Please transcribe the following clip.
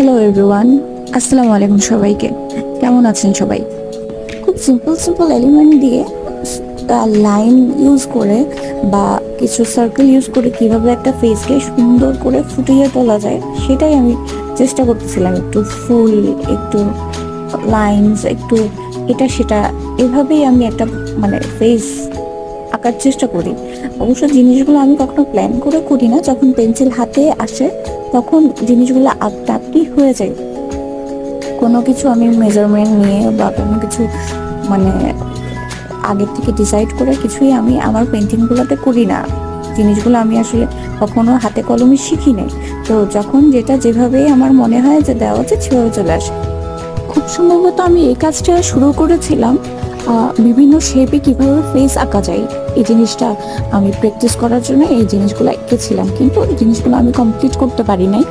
Hello everyone, আসসালামু আলাইকুম সবাইকে। কেমন আছেন সবাই? খুব সিম্পল সিম্পল এলিমেন্ট দিয়ে লাইন ইউজ করে বা কিছু সার্কেল ইউজ করে কিভাবে একটা ফেসকে সুন্দর করে ফুটিয়ে তোলা যায় সেটাই আমি চেষ্টা করতেছিলাম। একটু ফুল, একটু লাইনস, একটু এটা সেটা, এভাবেই আমি একটা ফেস আঁকার চেষ্টা করি। অবশ্য জিনিসগুলো আমি কখনো প্ল্যান করে করি না, যখন পেন্সিল হাতে আসে তখন জিনিসগুলো আঁকতে আঁকতেই হয়ে যায়। কোনো কিছু আমি মেজারমেন্ট নিয়ে বা কোনো কিছু মানে আগের থেকে ডিসাইড করে কিছুই আমি আমার পেন্টিংগুলোতে করি না। জিনিসগুলো আমি আসলে কখনো হাতে কলমে শিখি নাই। তো যখন যেটা যেভাবেই আমার মনে হয় যে দেওয়া উচিত সেভাবে চলে আসে। খুব সম্ভবত আমি এই কাজটা শুরু করেছিলাম বিভিন্ন শেপে কিভাবে ফেস আঁকা যায় এই জিনিসটা আমি প্র্যাকটিস করার জন্য এই জিনিসগুলো এঁকেছিলাম, কিন্তু এই জিনিসগুলো আমি কমপ্লিট করতে পারি নাই।